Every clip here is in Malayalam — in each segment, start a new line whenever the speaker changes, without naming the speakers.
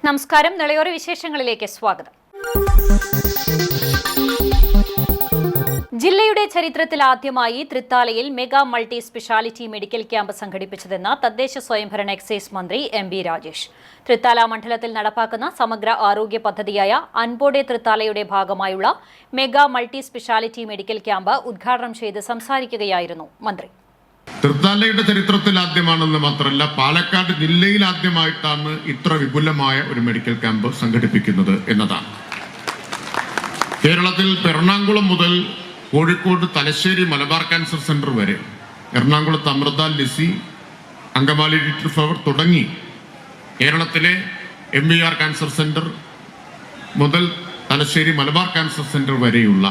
നമസ്കാരം. നിളയോര വിശേഷങ്ങളിലേക്ക് സ്വാഗതം. ജില്ലയുടെ ചരിത്രത്തിൽ ആദ്യമായി തൃത്താലയിൽ mega multi speciality medical camp സംഘടിപ്പിച്ചതെന്ന് തദ്ദേശ സ്വയംഭരണ എക്സൈസ് മന്ത്രി എം.ബി. രാജേഷ്. തൃത്താല മണ്ഡലത്തിൽ നടപ്പാക്കുന്ന സമഗ്ര ആരോഗ്യ പദ്ധതിയായ അൻപോടെ തൃത്താലയുടെ ഭാഗമായുള്ള mega multi speciality medical camp ഉദ്ഘാടനം ചെയ്ത് സംസാരിക്കുകയായിരുന്നു മന്ത്രി.
തൃത്താലയുടെ ചരിത്രത്തിൽ ആദ്യമാണെന്ന് മാത്രമല്ല, പാലക്കാട് ജില്ലയിൽ ആദ്യമായിട്ടാണ് ഇത്ര വിപുലമായ ഒരു മെഡിക്കൽ ക്യാമ്പ് സംഘടിപ്പിക്കുന്നത് എന്നതാണ്. കേരളത്തിൽ എറണാകുളം മുതൽ കോഴിക്കോട്, തലശ്ശേരി മലബാർ ക്യാൻസർ സെന്റർ വരെ, എറണാകുളത്ത് അമൃത, ലിസി, അങ്കമാലി ഫ്ലവർ തുടങ്ങി കേരളത്തിലെ MVR ക്യാൻസർ സെന്റർ മുതൽ തലശ്ശേരി മലബാർ ക്യാൻസർ സെന്റർ വരെയുള്ള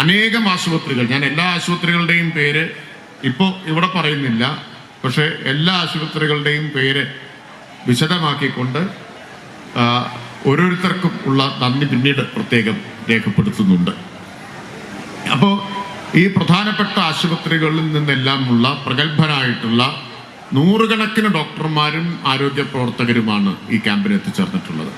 അനേകം ആശുപത്രികൾ, ഞാൻ എല്ലാ ആശുപത്രികളുടെയും പേര് ഇപ്പോൾ ഇവിടെ പറയുന്നില്ല, പക്ഷേ എല്ലാ ആശുപത്രികളുടെയും പേര് വിശദമാക്കിക്കൊണ്ട് ഓരോരുത്തർക്കും ഉള്ള നന്ദി പിന്നീട് പ്രത്യേകം രേഖപ്പെടുത്തുന്നുണ്ട്. അപ്പോൾ ഈ പ്രധാനപ്പെട്ട ആശുപത്രികളിൽ നിന്നെല്ലാമുള്ള പ്രഗത്ഭരായിട്ടുള്ള നൂറുകണക്കിന് ഡോക്ടർമാരും ആരോഗ്യ പ്രവർത്തകരുമാണ് ഈ ക്യാമ്പിൽ എത്തിച്ചേർന്നിട്ടുള്ളത്.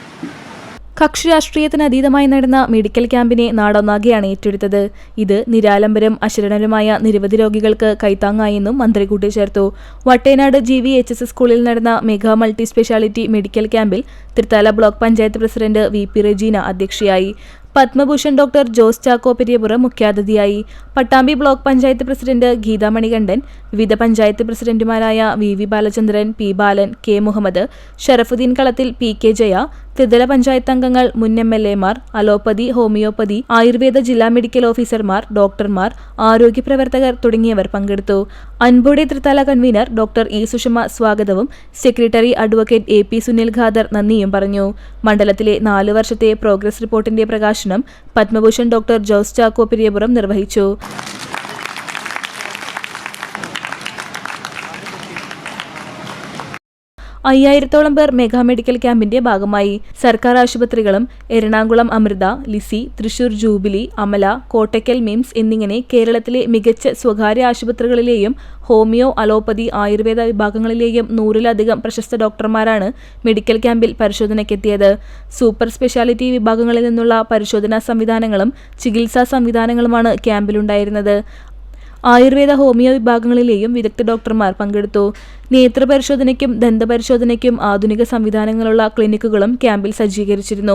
കക്ഷി രാഷ്ട്രീയത്തിന് അതീതമായി നടന്ന മെഡിക്കൽ ക്യാമ്പിനെ നാടൊന്നാകെയാണ് ഏറ്റെടുത്തത്. ഇത് നിരാലംബരും അശരണരുമായ നിരവധി രോഗികൾക്ക് കൈത്താങ്ങായെന്നും മന്ത്രി കൂട്ടിച്ചേർത്തു. വട്ടേനാട് GVHS സ്കൂളിൽ നടന്ന മെഗാ മൾട്ടി സ്പെഷ്യാലിറ്റി മെഡിക്കൽ ക്യാമ്പിൽ Thrithala block panchayat president VP Regina അധ്യക്ഷയായി. പത്മഭൂഷൺ ഡോക്ടർ ജോസ് ചാക്കോ പെരിയപുറം മുഖ്യാതിഥിയായി. പട്ടാമ്പി ബ്ലോക്ക് പഞ്ചായത്ത് പ്രസിഡന്റ് ഗീതാ മണികണ്ഠൻ, വിവിധ പഞ്ചായത്ത് പ്രസിഡന്റുമാരായ VV ബാലചന്ദ്രൻ, P ബാലൻ, K മുഹമ്മദ്, ഷറഫുദ്ദീൻ കളത്തിൽ, PK ജയ, ത്രിതല പഞ്ചായത്ത് അംഗങ്ങൾ, മുൻ MLA മാർ, അലോപ്പതി, ഹോമിയോപ്പതി, ആയുർവേദ ജില്ലാ മെഡിക്കൽ ഓഫീസർമാർ, ഡോക്ടർമാർ, ആരോഗ്യ പ്രവർത്തകർ തുടങ്ങിയവർ പങ്കെടുത്തു. Anpode Thrithala convener doctor E Sushama സ്വാഗതവും secretary advocate AP Sunil Khader നന്ദിയും പറഞ്ഞു. മണ്ഡലത്തിലെ 4 വർഷത്തെ പ്രോഗ്രസ് റിപ്പോർട്ടിന്റെ പ്രകാശനം പത്മഭൂഷൺ ഡോക്ടർ ജോസ് ചാക്കോ പെരിയപുറം നിർവഹിച്ചു. അയ്യായിരത്തോളം പേർ മെഗാ മെഡിക്കൽ ക്യാമ്പിന്റെ ഭാഗമായി. സർക്കാർ ആശുപത്രികളും എറണാകുളം അമൃത, ലിസി, തൃശൂർ ജൂബിലി, അമല, കോട്ടയ്ക്കൽ മിംസ് എന്നിങ്ങനെ കേരളത്തിലെ മികച്ച സ്വകാര്യ ആശുപത്രികളിലെയും ഹോമിയോ, അലോപ്പതി, ആയുർവേദ വിഭാഗങ്ങളിലെയും 100-ലധികം പ്രശസ്ത ഡോക്ടർമാരാണ് മെഡിക്കൽ ക്യാമ്പിൽ പരിശോധനയ്ക്കെത്തിയത്. സൂപ്പർ സ്പെഷ്യാലിറ്റി വിഭാഗങ്ങളിൽ നിന്നുള്ള പരിശോധനാ സംവിധാനങ്ങളും ചികിത്സാ സംവിധാനങ്ങളുമാണ് ക്യാമ്പിലുണ്ടായിരുന്നത്. ആയുർവേദ, ഹോമിയോ വിഭാഗങ്ങളിലെയും വിദഗ്ധ ഡോക്ടർമാർ പങ്കെടുത്തു. നേത്രപരിശോധനയ്ക്കും ദന്തപരിശോധനയ്ക്കും ആധുനിക സംവിധാനങ്ങളുള്ള ക്ലിനിക്കുകളും ക്യാമ്പിൽ സജ്ജീകരിച്ചിരുന്നു.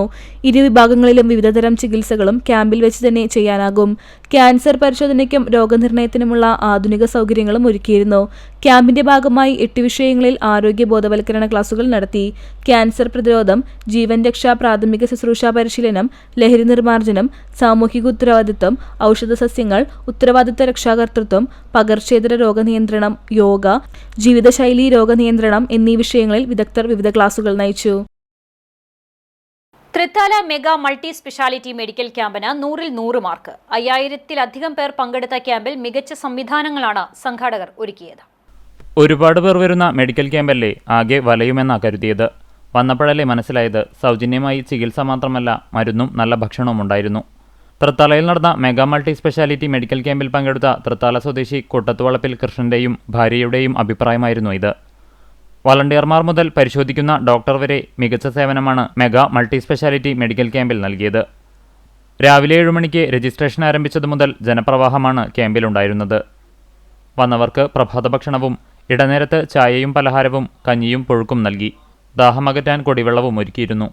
ഇരുവിഭാഗങ്ങളിലും വിവിധതരം ചികിത്സകളും ക്യാമ്പിൽ വെച്ച് തന്നെ ചെയ്യാനാകും. ക്യാൻസർ പരിശോധനയ്ക്കും രോഗനിർണയത്തിനുമുള്ള ആധുനിക സൗകര്യങ്ങളും ഒരുക്കിയിരുന്നു. ക്യാമ്പിന്റെ ഭാഗമായി 8 വിഷയങ്ങളിൽ ആരോഗ്യ ബോധവൽക്കരണ ക്ലാസുകൾ നടത്തി. ക്യാൻസർ പ്രതിരോധം, ജീവൻ രക്ഷാ, പ്രാഥമിക ശുശ്രൂഷ പരിശീലനം, ലഹരി നിർമ്മാർജ്ജനം, സാമൂഹിക ഉത്തരവാദിത്വം, ഔഷധസസ്യങ്ങൾ, ഉത്തരവാദിത്ത രക്ഷാകർതൃത്വം, പകർച്ചേതര രോഗനിയന്ത്രണം, യോഗ, ജീവിതശൈലി രോഗനിയന്ത്രണം എന്നീ വിഷയങ്ങളിൽ വിദഗ്ധർ വിവിധ ക്ലാസുകൾ നയിച്ചു.
Thrithala mega multi speciality medical ക്യാമ്പിന് 100-ൽ 100 മാർക്ക്. 5000-ലധികം പേർ പങ്കെടുത്ത ക്യാമ്പിൽ മികച്ച സംവിധാനങ്ങളാണ് സംഘാടകർ ഒരുക്കിയത്.
ഒരുപാട് പേർ വരുന്ന മെഡിക്കൽ ക്യാമ്പല്ലേ ആകെ വലയുമെന്നാ കരുതിയത്. വന്നപ്പോഴല്ലേ മനസ്സിലായത് സൗജന്യമായി ചികിത്സ മാത്രമല്ല മരുന്നും നല്ല ഭക്ഷണവും ഉണ്ടായിരുന്നു. തൃത്താലയിൽ നടന്ന മെഗാ മൾട്ടി സ്പെഷ്യാലിറ്റി മെഡിക്കൽ ക്യാമ്പിൽ പങ്കെടുത്ത തൃത്താല സ്വദേശി കൂട്ടത്തുവളപ്പിൽ കൃഷ്ണന്റെയും ഭാര്യയുടെയും അഭിപ്രായമായിരുന്നു ഇത്. വളണ്ടിയർമാർ മുതൽ പരിശോധിക്കുന്ന ഡോക്ടർ വരെ മികച്ച സേവനമാണ് മെഗാ മൾട്ടി സ്പെഷ്യാലിറ്റി മെഡിക്കൽ ക്യാമ്പിൽ നൽകിയത്. രാവിലെ 7 മണിക്ക് രജിസ്ട്രേഷൻ ആരംഭിച്ചതു മുതൽ ജനപ്രവാഹമാണ് ക്യാമ്പിലുണ്ടായിരുന്നത്. വന്നവർക്ക് പ്രഭാത ഭക്ഷണവും ഇടനേരത്ത് ചായയും പലഹാരവും കഞ്ഞിയും പുഴുക്കും നൽകി. ദാഹമകറ്റാൻ കുടിവെള്ളവും ഒരുക്കിയിരുന്നു.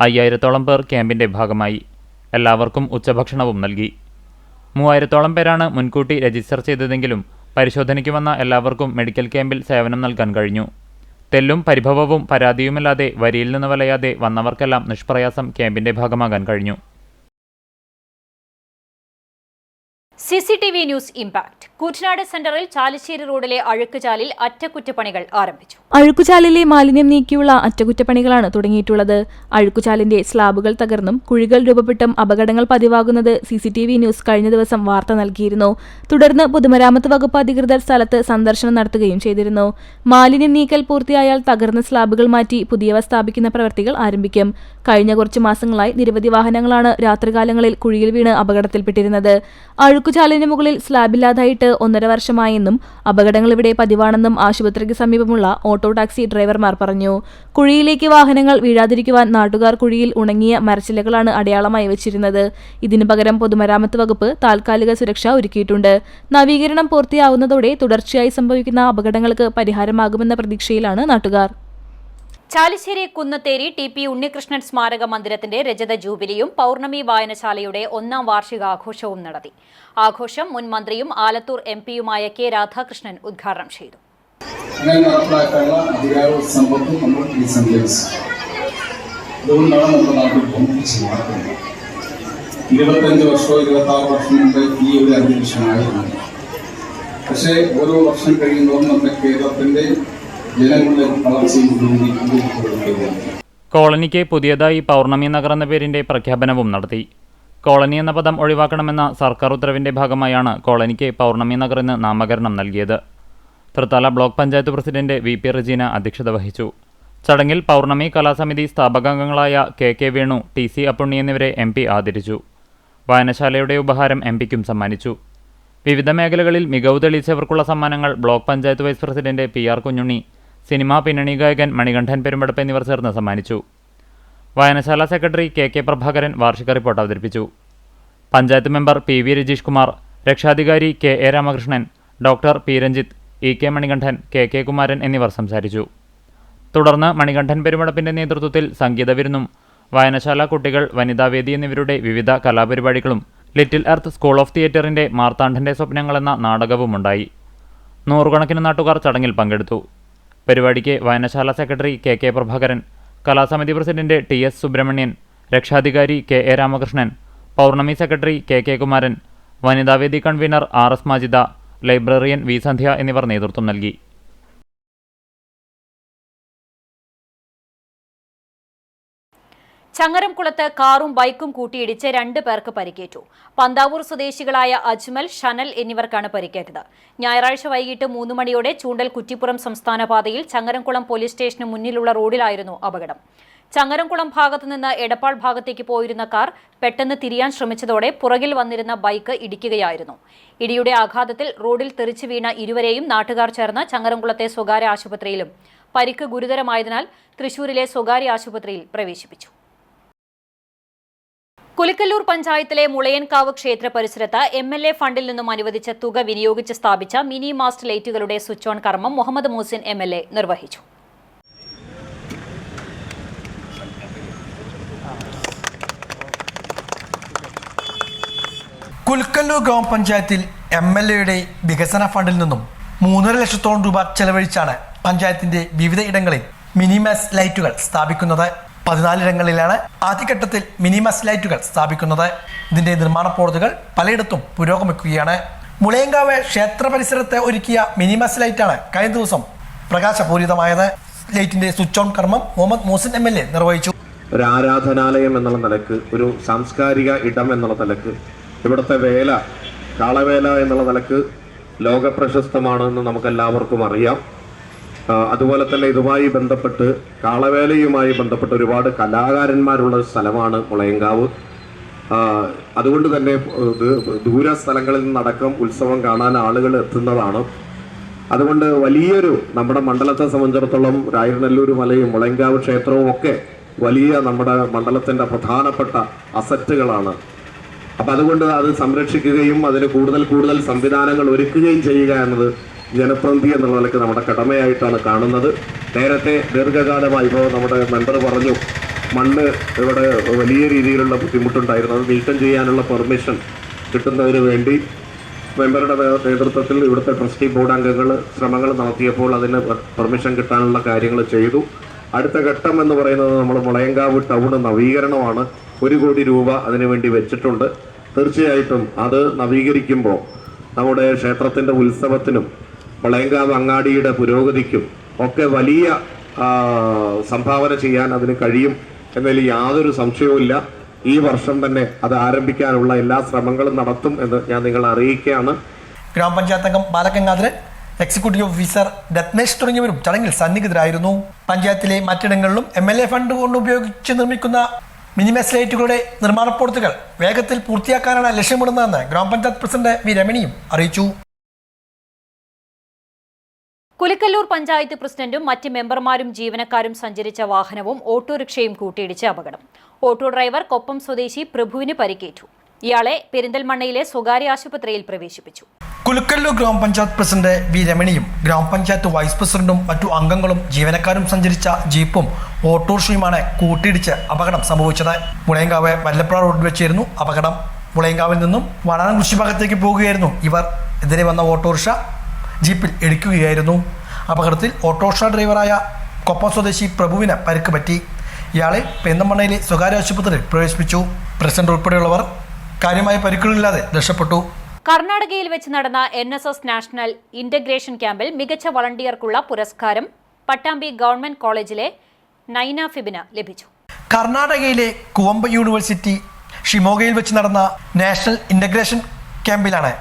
5000-ഓളം പേർ ക്യാമ്പിന്റെ ഭാഗമായി. എല്ലാവർക്കും ഉച്ചഭക്ഷണവും നൽകി. 3000-ഓളം പേരാണ് മുൻകൂട്ടി രജിസ്റ്റർ ചെയ്തതെങ്കിലും പരിശോധനയ്ക്ക് വന്ന എല്ലാവർക്കും മെഡിക്കൽ ക്യാമ്പിൽ സേവനം നൽകാൻ കഴിഞ്ഞു. തെല്ലും പരിഭവവും പരാതിയുമില്ലാതെ വരിയിൽ നിന്ന് വലയാതെ വന്നവർക്കെല്ലാം നിഷ്പ്രയാസം ക്യാമ്പിന്റെ ഭാഗമാകാൻ കഴിഞ്ഞു.
CCTV news impact. കൂറ്റനാട് സെന്ററിൽ ചാലിശ്ശേരി റോഡിലെ അഴുക്കുചാലിൽ അറ്റകുറ്റപ്പണികൾ ആരംഭിച്ചു.
അഴുക്കുചാലിലെ മാലിന്യം നീക്കിയുള്ള അറ്റകുറ്റപ്പണികളാണ് തുടങ്ങിയിട്ടുള്ളത്. അഴുക്കുചാലിന്റെ സ്ലാബുകൾ തകർന്നും കുഴികൾ രൂപപ്പെട്ടും അപകടങ്ങൾ പതിവാകുന്നത് CCTV ന്യൂസ് കഴിഞ്ഞ ദിവസം വാർത്ത നൽകിയിരുന്നു. തുടർന്ന് പൊതുമരാമത്ത് വകുപ്പ് അധികൃതർ സ്ഥലത്ത് സന്ദർശനം നടത്തുകയും ചെയ്തിരുന്നു. മാലിന്യം നീക്കൽ പൂർത്തിയായാൽ തകർന്ന സ്ലാബുകൾ മാറ്റി പുതിയവ സ്ഥാപിക്കുന്ന പ്രവൃത്തികൾ ആരംഭിക്കും. കഴിഞ്ഞ കുറച്ചു മാസങ്ങളായി നിരവധി വാഹനങ്ങളാണ് രാത്രികാലങ്ങളിൽ കുഴിയിൽ വീണ് അപകടത്തിൽപ്പെട്ടിരുന്നത്. അഴുക്കുചാലിന് മുകളിൽ സ്ലാബില്ലാതായിട്ട് 1.5 വർഷമായെന്നും അപകടങ്ങൾ ഇവിടെ പതിവാണെന്നും ആശുപത്രിക്ക് സമീപമുള്ള ഓട്ടോ ടാക്സി ഡ്രൈവർമാർ പറഞ്ഞു. കുഴിയിലേക്ക് വാഹനങ്ങൾ വീഴാതിരിക്കുവാൻ നാട്ടുകാർ കുഴിയിൽ ഉണങ്ങിയ മരച്ചില്ലകളാണ് അടയാളമായി വെച്ചിരുന്നത്. ഇതിനു പകരം പൊതുമരാമത്ത് വകുപ്പ് താൽക്കാലിക സുരക്ഷ ഒരുക്കിയിട്ടുണ്ട്. നവീകരണം പൂർത്തിയാവുന്നതോടെ തുടർച്ചയായി സംഭവിക്കുന്ന അപകടങ്ങൾക്ക് പരിഹാരമാകുമെന്ന പ്രതീക്ഷയിലാണ് നാട്ടുകാർ.
ചാലിശ്ശേരി കുന്നത്തേരി TP ഉണ്ണികൃഷ്ണൻ സ്മാരക മന്ദിരത്തിന്റെ രജത ജൂബിലിയും പൗർണമി വായനശാലയുടെ 1ാം വാർഷികാഘോഷവും നടത്തി. ആഘോഷം മുൻ മന്ത്രിയും ആലത്തൂർ MP-യുമായ K. രാധാകൃഷ്ണൻ ഉദ്ഘാടനം ചെയ്തു.
അതുകൊണ്ടാണ് നമ്മുടെ നാട്ടിൽ 25 വർഷമോ 26 വർഷം മുമ്പ് ഈ ഒരു അന്തരീക്ഷമായിരുന്നു. പക്ഷേ ഓരോ വർഷം കഴിയുന്നതും നമ്മുടെ കേരളത്തിന്റെ ജനങ്ങളുടെ വളർച്ചയും
കോളനിക്ക് പുതിയതായി പൗർണമി നഗർ എന്ന പേരിന്റെ പ്രഖ്യാപനവും നടത്തി. കോളനി എന്ന പദം ഒഴിവാക്കണമെന്ന സർക്കാർ ഉത്തരവിന്റെ ഭാഗമായാണ് കോളനിക്ക് പൗർണമി നഗർ എന്ന് നാമകരണം നൽകിയത്. Thrithala block panchayat president VP Rejeena അധ്യക്ഷത വഹിച്ചു. ചടങ്ങിൽ പൗർണമി കലാസമിതി സ്ഥാപകാംഗങ്ങളായ KK വേണു, TC അപ്പുണ്ണി എന്നിവരെ MP ആദരിച്ചു. വായനശാലയുടെ ഉപഹാരം MP-ക്കും സമ്മാനിച്ചു. വിവിധ മേഖലകളിൽ മികവ് തെളിയിച്ചവർക്കുള്ള സമ്മാനങ്ങൾ block panchayat vice president PR Kunhunni, cinema പിന്നണി ഗായകൻ മണികണ്ഠൻ പെരുമ്പടപ്പ് എന്നിവർ ചേർന്ന് സമ്മാനിച്ചു. വായനശാല സെക്രട്ടറി KK പ്രഭാകരൻ വാർഷിക റിപ്പോർട്ട് അവതരിപ്പിച്ചു. പഞ്ചായത്ത് മെമ്പർ PV രജീഷ് കുമാർ, രക്ഷാധികാരി KA Ramakrishnan, doctor P Ranjith, EK Manikandan, KK Kumaran എന്നിവർ സംസാരിച്ചു. തുടർന്ന് മണികണ്ഠൻ പെരുമ്പടപ്പിന്റെ നേതൃത്വത്തിൽ സംഗീത വിരുന്നും വായനശാല കുട്ടികൾ, വനിതാവേദി എന്നിവരുടെ വിവിധ കലാപരിപാടികളും ലിറ്റിൽ എർത്ത് സ്കൂൾ ഓഫ് തിയേറ്ററിന്റെ മാർത്താണ്ഡന്റെ സ്വപ്നങ്ങൾ എന്ന നാടകവുമുണ്ടായി. 100 കണക്കിന് നാട്ടുകാർ ചടങ്ങിൽ പങ്കെടുത്തു. പരിപാടിക്ക് വായനശാല സെക്രട്ടറി KK പ്രഭാകരൻ, കലാസമിതി പ്രസിഡന്റ് TS സുബ്രഹ്മണ്യൻ, രക്ഷാധികാരി KA Ramakrishnan, Pournami secretary KK Kumaran, വനിതാവേദി convener RS Majida, librarian V Sandhya എന്നിവർ നേതൃത്വം നൽകി.
ചങ്ങരംകുളത്ത് കാറും ബൈക്കും കൂട്ടിയിടിച്ച് 2 പേർക്ക് പരിക്കേറ്റു. പന്താവൂർ സ്വദേശികളായ അജ്മൽ, ഷനൽ എന്നിവർക്കാണ് പരിക്കേറ്റത്. ഞായറാഴ്ച വൈകിട്ട് 3 മണിയോടെ ചൂണ്ടൽ കുറ്റിപ്പുറം സംസ്ഥാന പാതയിൽ ചങ്ങരംകുളം പോലീസ് സ്റ്റേഷന് മുന്നിലുള്ള റോഡിലായിരുന്നു അപകടം. ചങ്ങരംകുളം ഭാഗത്തുനിന്ന് എടപ്പാൾ ഭാഗത്തേക്ക് പോയിരുന്ന കാർ പെട്ടെന്ന് തിരിയാൻ ശ്രമിച്ചതോടെ പുറകിൽ വന്നിരുന്ന ബൈക്ക് ഇടിക്കുകയായിരുന്നു. ഇടിയുടെ ആഘാതത്തിൽ റോഡിൽ തെറിച്ചു വീണ ഇരുവരെയും നാട്ടുകാർ ചേർന്ന് ചങ്ങരംകുളത്തെ സ്വകാര്യ ആശുപത്രിയിലും പരിക്ക് ഗുരുതരമായതിനാൽ തൃശൂരിലെ സ്വകാര്യ ആശുപത്രിയിൽ പ്രവേശിപ്പിച്ചു. കുലിക്കല്ലൂർ പഞ്ചായത്തിലെ മുളയൻകാവ് ക്ഷേത്ര പരിസരത്ത് MLA ഫണ്ടിൽ നിന്നും അനുവദിച്ച തുക വിനിയോഗിച്ച് സ്ഥാപിച്ച മിനി മാസ്റ്റ് ലൈറ്റുകളുടെ സ്വിച്ച് ഓൺ കർമ്മം മുഹമ്മദ് മൂസിൻ MLA നിർവഹിച്ചു.
കുലിക്കല്ലൂർ ഗ്രാമപഞ്ചായത്തിൽ MLA-യുടെ വികസന ഫണ്ടിൽ നിന്നും 3.5 ലക്ഷത്തോളം രൂപ ചെലവഴിച്ചാണ് പഞ്ചായത്തിന്റെ വിവിധ ഇടങ്ങളിൽ മിനിമാസ് ലൈറ്റുകൾ സ്ഥാപിക്കുന്നത്. 14 ഇടങ്ങളിലാണ് ആദ്യഘട്ടത്തിൽ മിനിമാസ് ലൈറ്റുകൾ സ്ഥാപിക്കുന്നത്. ഇതിന്റെ നിർമ്മാണ പ്രവൃത്തികൾ പലയിടത്തും പുരോഗമിക്കുകയാണ്. മുളയങ്കാവ് ക്ഷേത്ര പരിസരത്ത് ഒരുക്കിയ മിനിമാസ് ലൈറ്റാണ് കഴിഞ്ഞ ദിവസം പ്രകാശപൂരിതമായത്. ലൈറ്റിന്റെ സ്വിച്ച് ഓൺ കർമ്മം മുഹമ്മദ് മൂസിൻ MLA നിർവഹിച്ചു.
ഒരു ആരാധനാലയം എന്നുള്ള നിലക്ക്, ഒരു സാംസ്കാരിക ഇടം എന്നുള്ള നിലക്ക് ഇവിടുത്തെ വേല, കാളവേല എന്നുള്ള നിലക്ക് ലോകപ്രശസ്തമാണെന്ന് നമുക്കെല്ലാവർക്കും അറിയാം. അതുപോലെ തന്നെ ഇതുമായി ബന്ധപ്പെട്ട് കാളവേലയുമായി ബന്ധപ്പെട്ട് ഒരുപാട് കലാകാരന്മാരുള്ള സ്ഥലമാണ് മുളയങ്കാവ്. അതുകൊണ്ട് തന്നെ ദൂര സ്ഥലങ്ങളിൽ നിന്നടക്കം ഉത്സവം കാണാൻ ആളുകൾ എത്തുന്നതാണ്. അതുകൊണ്ട് വലിയൊരു നമ്മുടെ മണ്ഡലത്തെ സംബന്ധിച്ചിടത്തോളം രായനല്ലൂർ മലയും മുളയങ്കാവ് ക്ഷേത്രവും ഒക്കെ വലിയ നമ്മുടെ മണ്ഡലത്തിൻ്റെ പ്രധാനപ്പെട്ട അസറ്റുകളാണ്. അപ്പം അതുകൊണ്ട് അത് സംരക്ഷിക്കുകയും അതിന് കൂടുതൽ സംവിധാനങ്ങൾ ഒരുക്കുകയും ചെയ്യുക എന്നത് ജനപ്രതിനിധി എന്നുള്ള നിലയ്ക്ക് നമ്മുടെ കടമയായിട്ടാണ് കാണുന്നത്. നേരത്തെ ദീർഘകാലമായി ഇപ്പോൾ നമ്മുടെ മെമ്പർ പറഞ്ഞു, മണ്ണ് ഇവിടെ വലിയ രീതിയിലുള്ള ബുദ്ധിമുട്ടുണ്ടായിരുന്നു. അത് നീക്കം ചെയ്യാനുള്ള പെർമിഷൻ കിട്ടുന്നതിന് വേണ്ടി മെമ്പറുടെ നേതൃത്വത്തിൽ ഇവിടുത്തെ ട്രസ്റ്റി ബോർഡ് അംഗങ്ങൾ ശ്രമങ്ങൾ നടത്തിയപ്പോൾ അതിന് പെർമിഷൻ കിട്ടാനുള്ള കാര്യങ്ങൾ ചെയ്തു. അടുത്ത ഘട്ടം എന്ന് പറയുന്നത് നമ്മൾ മുളയങ്കാവ് ടൗൺ നവീകരണമാണ്. 1 കോടി രൂപ അതിനുവേണ്ടി വെച്ചിട്ടുണ്ട്. തീർച്ചയായിട്ടും അത് നവീകരിക്കുമ്പോൾ നമ്മുടെ ക്ഷേത്രത്തിൻ്റെ ഉത്സവത്തിനും വളയങ്കാവ് അങ്ങാടിയുടെ പുരോഗതിക്കും ഒക്കെ വലിയ സംഭാവന ചെയ്യാൻ അതിന് കഴിയും എന്നതിൽ യാതൊരു സംശയവുമില്ല. ഈ വർഷം തന്നെ അത് ആരംഭിക്കാനുള്ള എല്ലാ ശ്രമങ്ങളും നടത്തും എന്ന് ഞാൻ നിങ്ങളെ അറിയിക്കുകയാണ്.
ഗ്രാമപഞ്ചായത്ത് അംഗം ബാലഗംഗാധരൻ, എക്സിക്യൂട്ടീവ് ഓഫീസർ രത്നേഷ് തുടങ്ങിയവരും ചടങ്ങിൽ സന്നിഹിതരായിരുന്നു. പഞ്ചായത്തിലെ മറ്റിടങ്ങളിലും MLA ഫണ്ട് കൊണ്ട് ഉപയോഗിച്ച് നിർമ്മിക്കുന്ന മിനിമസ് ലൈറ്റുകളുടെ നിർമ്മാണ പ്രവൃത്തികൾ വേഗത്തിൽ പൂർത്തിയാക്കാനാണ് ലക്ഷ്യമിടുന്നതെന്ന് ഗ്രാമപഞ്ചായത്ത് പ്രസിഡന്റ് വി രമണിയും അറിയിച്ചു.
കുലിക്കല്ലൂർ പഞ്ചായത്ത് പ്രസിഡന്റും മറ്റ് മെമ്പർമാരും ജീവനക്കാരും സഞ്ചരിച്ച വാഹനവും ഓട്ടോറിക്ഷയും കൂട്ടിയിടിച്ച് അപകടം. ഓട്ടോ ഡ്രൈവർ കൊപ്പം സ്വദേശി പ്രഭുവിന് പരിക്കേറ്റു. ഇയാളെ പെരിന്തൽമണ്ണയിലെ സ്വകാര്യ ആശുപത്രിയിൽ പ്രവേശിപ്പിച്ചു.
കുലുക്കല്ലൂർ ഗ്രാമപഞ്ചായത്ത് പ്രസിഡന്റ് വി രമണിയും ഗ്രാമപഞ്ചായത്ത് വൈസ് പ്രസിഡന്റും മറ്റു അംഗങ്ങളും ജീവനക്കാരും സഞ്ചരിച്ച ജീപ്പും ഓട്ടോറിക്ഷയുമാണ് കൂട്ടിയിടിച്ച് അപകടം സംഭവിച്ചത്. മുളയങ്കാവ് വല്ലപ്ര റോഡിൽ വെച്ചായിരുന്നു അപകടം. മുളയങ്കാവിൽ നിന്നും വടാനം കൃഷി ഭാഗത്തേക്ക് പോകുകയായിരുന്നു ഇവർ. എതിരെ വന്ന ഓട്ടോറിക്ഷ ജീപ്പിൽ ഇടിക്കുകയായിരുന്നു. അപകടത്തിൽ ഓട്ടോറിക്ഷ ഡ്രൈവറായ കൊപ്പം സ്വദേശി പ്രഭുവിന് പരിക്ക് പറ്റി. ഇയാളെ പെരിന്തൽമണ്ണയിലെ സ്വകാര്യ ആശുപത്രിയിൽ പ്രവേശിപ്പിച്ചു. പ്രസിഡന്റ് ഉൾപ്പെടെയുള്ളവർ കാര്യമായ പരിക്കുകളില്ലാതെ രക്ഷപ്പെട്ടു.
കർണാടകയിൽ വെച്ച് നടന്ന NSS നാഷണൽ ഇന്റഗ്രേഷൻ ക്യാമ്പിൽ മികച്ച വളണ്ടിയർക്കുള്ള പുരസ്കാരം പട്ടാമ്പി ഗവൺമെന്റ് കോളേജിലെ നൈന ഫിബിന് ലഭിച്ചു.
കർണാടകയിലെ കുവംബ യൂണിവേഴ്സിറ്റി ഷിമോഗയിൽ വെച്ച് നടന്ന നാഷണൽ ഇന്റഗ്രേഷൻ ക്യാമ്പിലാണ്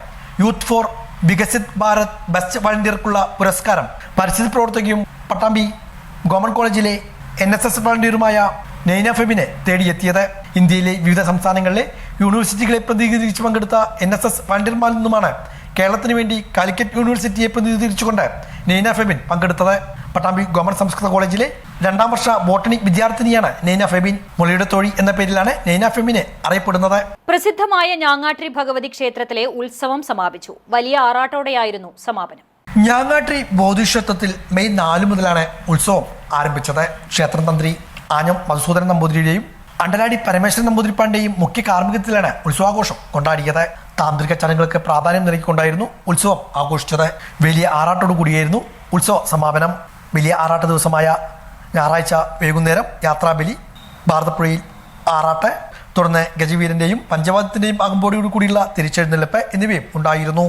youth for Viksit Bharat best വളണ്ടിയർക്കുള്ള പുരസ്കാരം പരിസ്ഥിതി പ്രവർത്തകയും പട്ടാമ്പി ഗവൺമെന്റ് കോളേജിലെ NSS വളണ്ടിയറുമായ നൈന ഫെബിനെ തേടിയെത്തിയത്. ഇന്ത്യയിലെ വിവിധ സംസ്ഥാനങ്ങളിലെ യൂണിവേഴ്സിറ്റികളെ പ്രതിനിധീകരിച്ച് പങ്കെടുത്ത NSS വളണ്ടിയർമാരിൽ നിന്നുമാണ് കേരളത്തിന് വേണ്ടി കാലിക്കറ്റ് യൂണിവേഴ്സിറ്റിയെ പ്രതിനിധീകരിച്ചുകൊണ്ട് നൈന ഫെബിൻ പങ്കെടുത്തത്. പട്ടാമ്പി ഗവൺമെന്റ് സംസ്കൃത കോളേജിലെ 2ാം വർഷ ബോട്ടണി വിദ്യാർത്ഥിനിയാണ് നൈന ഫെബിൻ. മുളയുടെ തോഴി എന്ന പേരിലാണ് നൈന ഫെബിനെ അറിയപ്പെടുന്നത്.
പ്രസിദ്ധമായ ഞാങ്ങാട്രി ഭഗവതി ക്ഷേത്രത്തിലെ ഉത്സവം സമാപിച്ചു. വലിയ ആറാട്ടോടെയായിരുന്നു സമാപനം.
ഞാങ്ങാട്രി ബോധിക്ഷേത്രത്തിൽ മെയ് 4 മുതലാണ് ഉത്സവം ആരംഭിച്ചത്. ക്ഷേത്രം തന്ത്രി ആഞ്ഞം മധുസൂദനൻ നമ്പൂതിരിയുടെയും അണ്ടലാടി പരമേശ്വരൻ നമ്പൂതിരിപ്പാണ്ടിന്റെയും മുഖ്യ കാർമ്മികത്തിലാണ് ഉത്സവാഘോഷം കൊണ്ടാടിയത്. താന്ത്രിക ചടങ്ങുകൾക്ക് പ്രാധാന്യം നൽകിക്കൊണ്ടായിരുന്നു ഉത്സവം ആഘോഷിച്ചത്. വലിയ ആറാട്ടോടു കൂടിയായിരുന്നു ഉത്സവ സമാപനം. വലിയ ആറാട്ട് ദിവസമായ ഞായറാഴ്ച വൈകുന്നേരം യാത്രാബലി, ഭാരതപ്പുഴയിൽ ആറാട്ട്, തുടർന്ന് ഗജവീരന്റെയും പഞ്ചവാദ്യത്തിന്റെയും അകമ്പോടിയോട് കൂടിയുള്ള തിരിച്ചെഴുന്നള്ളിപ്പ് എന്നിവയും ഉണ്ടായിരുന്നു.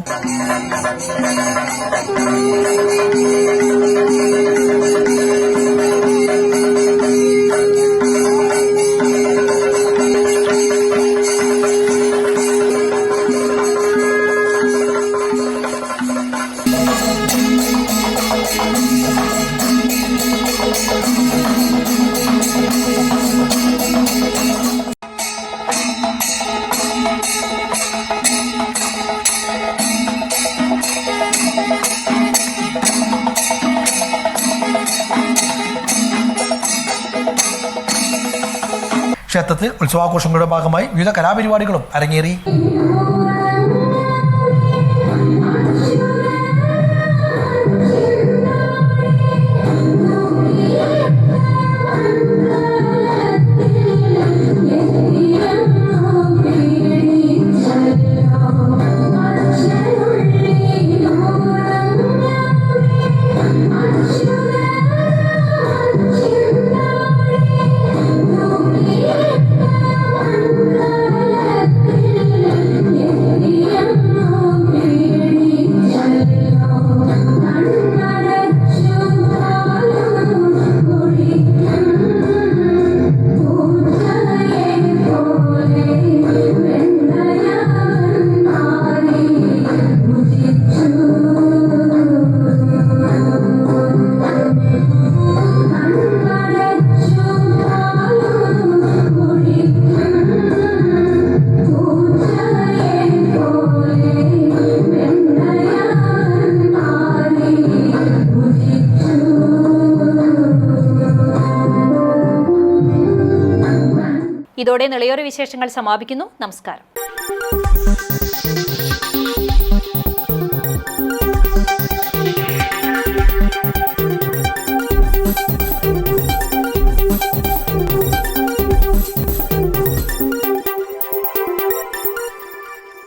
ക്ഷേത്രത്തിൽ ഉത്സവാഘോഷങ്ങളുടെ ഭാഗമായി വിവിധ കലാപരിപാടികളും അരങ്ങേറി.
ഇതോടെ നിളയോര വിശേഷങ്ങൾ സമാപിക്കുന്നു. നമസ്കാരം.